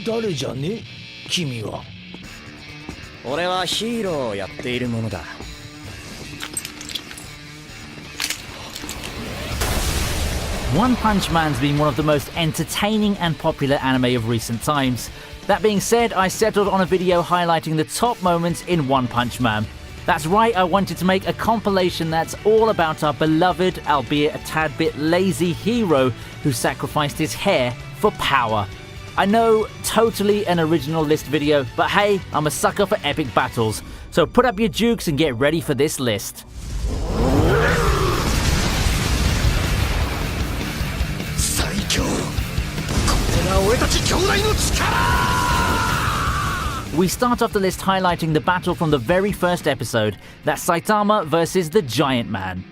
誰じゃね君は。俺はヒーローをやっているものだ。One Punch Man's been one of the most entertaining and popular anime of recent times. That being said, I settled on a video highlighting the top moments in One Punch Man. That's right, I wanted to make a compilation that's all about our beloved, albeit a tad bit lazy hero who sacrificed his hair for power. I know, totally an original list video, but hey, I'm a sucker for epic battles, so put up your jukes and get ready for this list. We start off the list highlighting the battle from the very first episode, that's Saitama versus the Giant Man.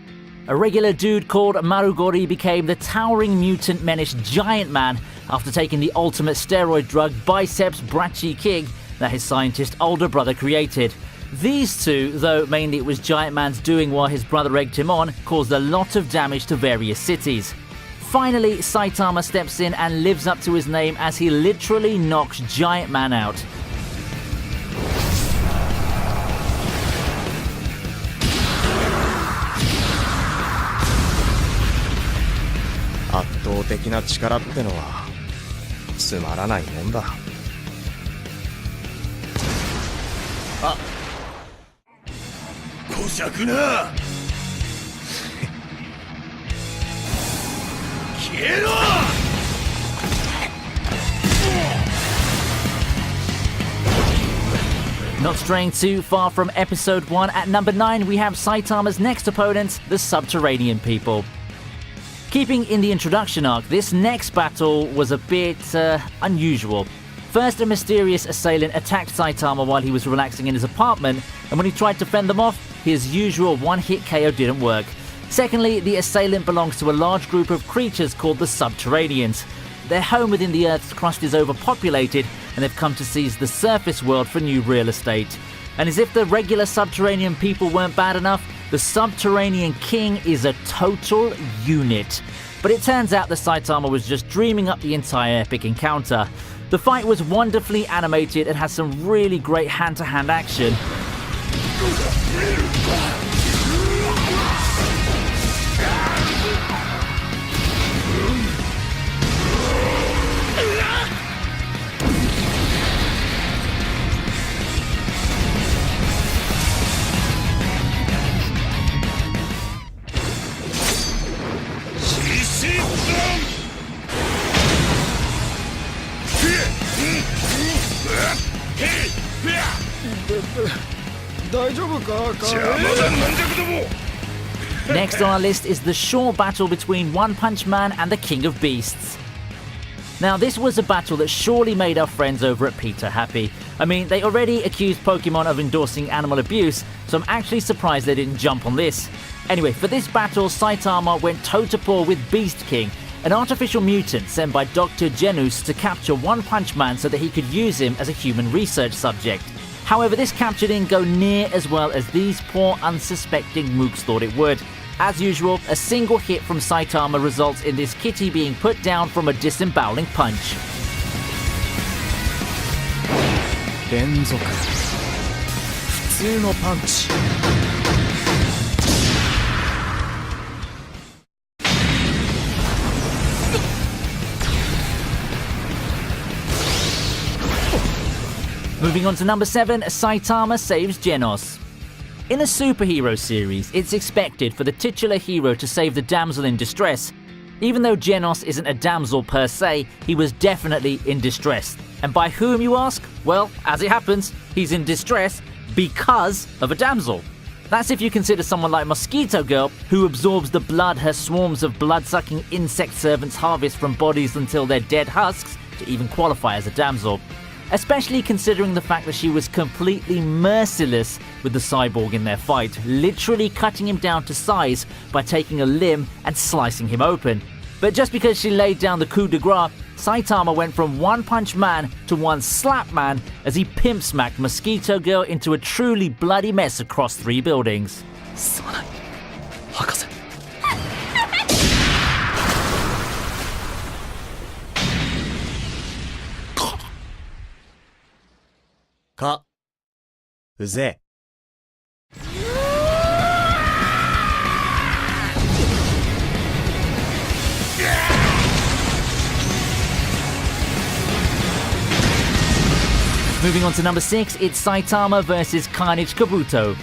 A regular dude called Marugori became the towering mutant menace Giant Man after taking the ultimate steroid drug Biceps Brachii King that his scientist older brother created. These two, though mainly it was Giant Man's doing while his brother egged him on, caused a lot of damage to various cities. Finally, Saitama steps in and lives up to his name as he literally knocks Giant Man out. Not straying too far from episode 1, at number 9 we have Saitama's next opponents, the Subterranean People. Keeping in the introduction arc, this next battle was a bit unusual. First, a mysterious assailant attacked Saitama while he was relaxing in his apartment, and when he tried to fend them off, his usual one-hit KO didn't work. Secondly, the assailant belongs to a large group of creatures called the Subterraneans. Their home within the Earth's crust is overpopulated, and they've come to seize the surface world for new real estate. And as if the regular Subterranean people weren't bad enough, the Subterranean King is a total unit. But it turns out that Saitama was just dreaming up the entire epic encounter. The fight was wonderfully animated and has some really great hand-to-hand action. Next on our list is the short battle between One Punch Man and the King of Beasts. Now, this was a battle that surely made our friends over at Peter happy. I mean, they already accused Pokemon of endorsing animal abuse, so I'm actually surprised they didn't jump on this. Anyway, for this battle, Saitama went toe-to-paw with Beast King, an artificial mutant sent by Dr. Genus to capture One Punch Man so that he could use him as a human research subject. However, this capture didn't go near as well as these poor unsuspecting mooks thought it would. As usual, a single hit from Saitama results in this kitty being put down from a disemboweling punch. Moving on to number 7, Saitama saves Genos. In a superhero series, it's expected for the titular hero to save the damsel in distress. Even though Genos isn't a damsel per se, he was definitely in distress. And by whom, you ask? Well, as it happens, he's in distress because of a damsel. That's if you consider someone like Mosquito Girl, who absorbs the blood her swarms of blood-sucking insect servants harvest from bodies until they're dead husks, to even qualify as a damsel. Especially considering the fact that she was completely merciless with the cyborg in their fight, literally cutting him down to size by taking a limb and slicing him open. But just because she laid down the coup de grace, Saitama went from One Punch Man to One Slap Man as he pimp smacked Mosquito Girl into a truly bloody mess across 3 buildings. うぜ Moving on to number 6, it's Saitama versus Carnage Kabuto.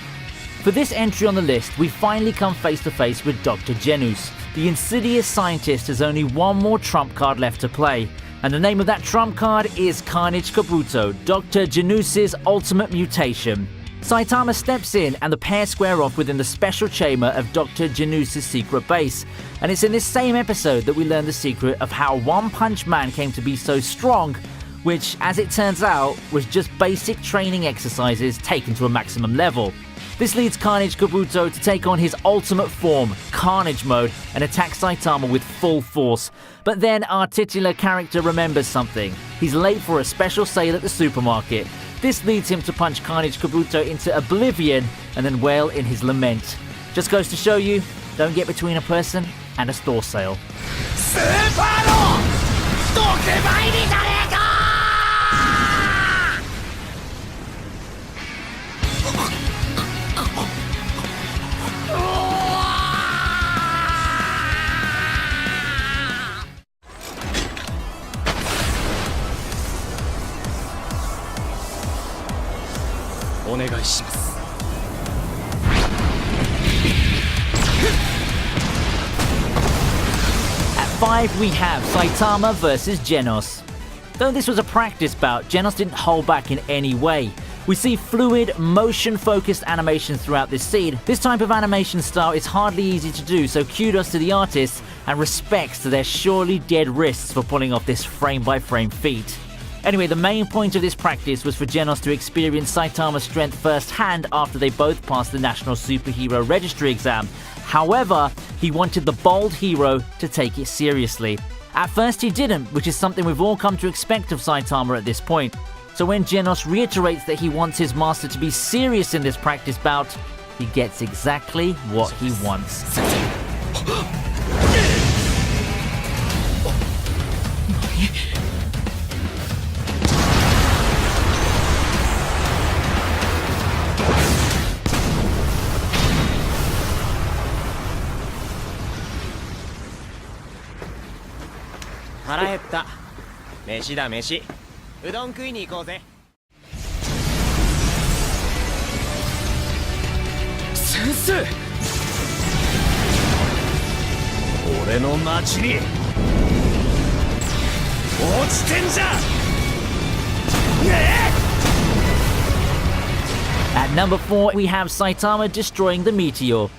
For this entry on the list, we finally come face to face with Dr. Genus. The insidious scientist has only one more trump card left to play, and the name of that trump card is Carnage Kabuto, Dr. Genus's ultimate mutation. Saitama steps in and the pair square off within the special chamber of Dr. Genus's secret base, and it's in this same episode that we learn the secret of how One Punch Man came to be so strong, which, as it turns out, was just basic training exercises taken to a maximum level. This leads Carnage Kabuto to take on his ultimate form, Carnage Mode, and attack Saitama with full force. But then our titular character remembers something. He's late for a special sale at the supermarket. This leads him to punch Carnage Kabuto into oblivion and then wail in his lament. Just goes to show you, don't get between a person and a store sale. スーパーの特売日じゃねえか お願いします At 5 we have Saitama versus Genos. Though this was a practice bout, Genos didn't hold back in any way. We see fluid, motion-focused animations throughout this scene. This type of animation style is hardly easy to do, so kudos to the artists and respects to their surely dead wrists for pulling off this frame-by-frame feat. Anyway, the main point of this practice was for Genos to experience Saitama's strength firsthand after they both passed the National Superhero Registry exam. However, he wanted the bold hero to take it seriously. At first he didn't, which is something we've all come to expect of Saitama at this point. So when Genos reiterates that he wants his master to be serious in this practice bout, he gets exactly what he wants. Haraetta. 飯だ飯。うどん食いに行こうぜ。先生俺の町に落ちてんじゃねえ At number 4, we have Saitama destroying the meteor.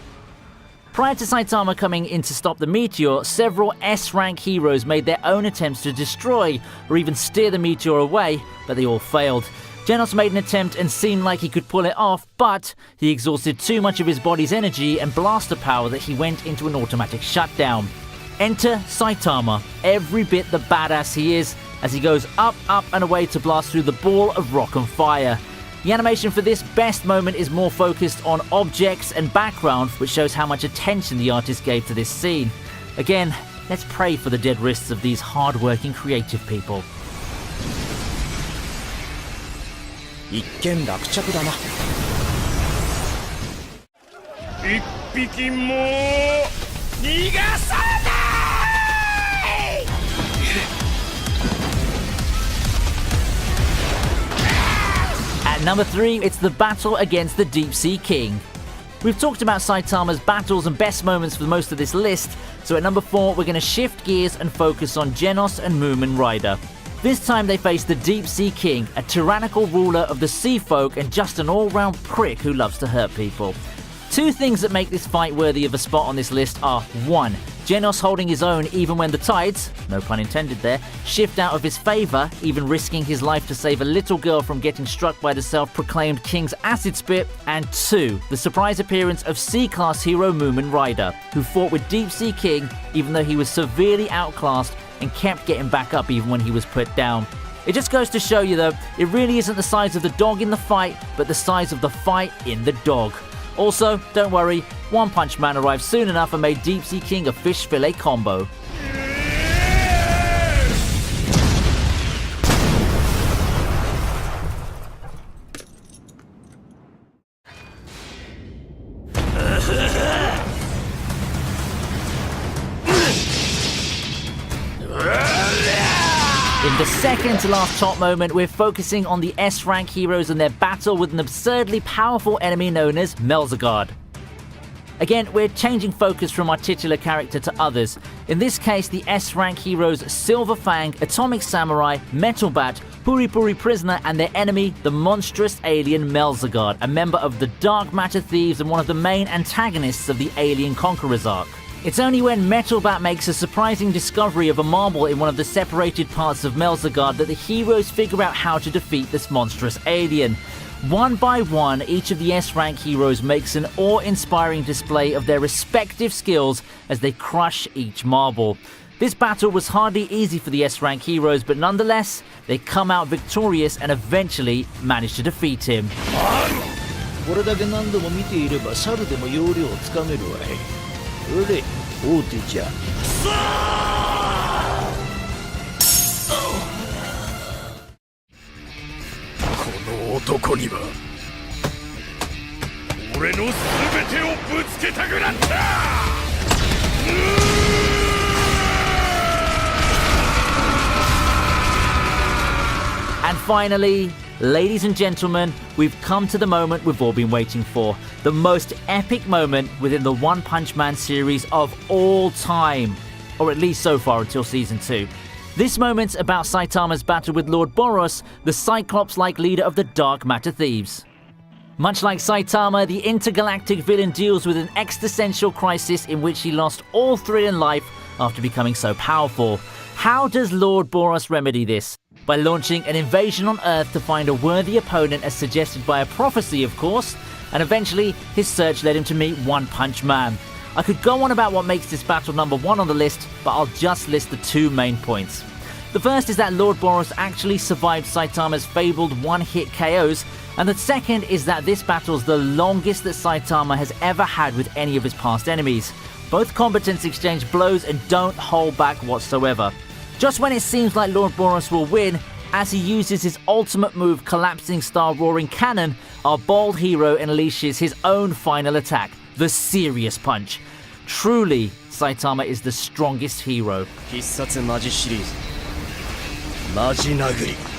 Prior to Saitama coming in to stop the meteor, several S-rank heroes made their own attempts to destroy or even steer the meteor away, but they all failed. Genos made an attempt and seemed like he could pull it off, but he exhausted too much of his body's energy and blaster power that he went into an automatic shutdown. Enter Saitama, every bit the badass he is, as he goes up, and away to blast through the ball of rock and fire. The animation for this best moment is more focused on objects and background, which shows how much attention the artist gave to this scene. Again, let's pray for the dead wrists of these hard-working creative people. 一見落着だな。一匹も逃がさない At number 3, it's the battle against the Deep Sea King. We've talked about Saitama's battles and best moments for most of this list, so at number 4 we're going to shift gears and focus on Genos and Moomin Rider. This time they face the Deep Sea King, a tyrannical ruler of the sea folk and just an all-round prick who loves to hurt people. Two things that make this fight worthy of a spot on this list are 1. Genos holding his own even when the tides, no pun intended there, shift out of his favour, even risking his life to save a little girl from getting struck by the self-proclaimed King's acid spit, and 2. The surprise appearance of C-class hero Moomin Rider, who fought with Deep Sea King even though he was severely outclassed and kept getting back up even when he was put down. It just goes to show you though, it really isn't the size of the dog in the fight, but the size of the fight in the dog. Also, don't worry, One Punch Man arrived soon enough and made Deep Sea King a fish fillet combo. In the second to last top moment, we're focusing on the S-rank heroes and their battle with an absurdly powerful enemy known as Melzagard. Again, we're changing focus from our titular character to others. In this case, the S-rank heroes Silver Fang, Atomic Samurai, Metal Bat, Puri Puri Prisoner, and their enemy, the monstrous alien Melzagard, a member of the Dark Matter Thieves and one of the main antagonists of the Alien Conquerors arc. It's only when Metal Bat makes a surprising discovery of a marble in one of the separated parts of Melzagard that the heroes figure out how to defeat this monstrous alien. One by one, each of the S-rank heroes makes an awe-inspiring display of their respective skills as they crush each marble. This battle was hardly easy for the S-rank heroes, but nonetheless, they come out victorious and eventually manage to defeat him. これだけ何度も見ていれば猿でも要領をつかめるわい。それで大手じゃ。この男には俺の全てをぶつけたくなった。And finally, ladies and gentlemen, we've come to the moment we've all been waiting for. The most epic moment within the One Punch Man series of all time. Or at least so far until Season 2. This moment's about Saitama's battle with Lord Boros, the Cyclops-like leader of the Dark Matter Thieves. Much like Saitama, the intergalactic villain deals with an existential crisis in which he lost all thrill in life after becoming so powerful. How does Lord Boros remedy this? By launching an invasion on Earth to find a worthy opponent as suggested by a prophecy, of course, and eventually his search led him to meet One Punch Man. I could go on about what makes this battle number one on the list, but I'll just list the two main points. The first is that Lord Boros actually survived Saitama's fabled one-hit KOs, and the second is that this battle's the longest that Saitama has ever had with any of his past enemies. Both combatants exchange blows and don't hold back whatsoever. Just when it seems like Lord Boros will win, as he uses his ultimate move Collapsing Star Roaring Cannon, our bold hero unleashes his own final attack, the Serious Punch. Truly, Saitama is the strongest hero. 必殺マジシリーズマジ殴り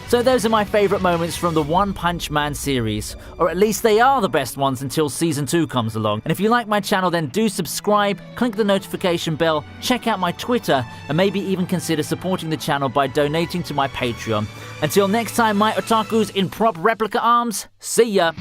So those are my favourite moments from the One Punch Man series, or at least they are the best ones until Season 2 comes along. And if you like my channel, then do subscribe, click the notification bell, check out my Twitter, and maybe even consider supporting the channel by donating to my Patreon. Until next time, my otakus in prop replica arms, see ya!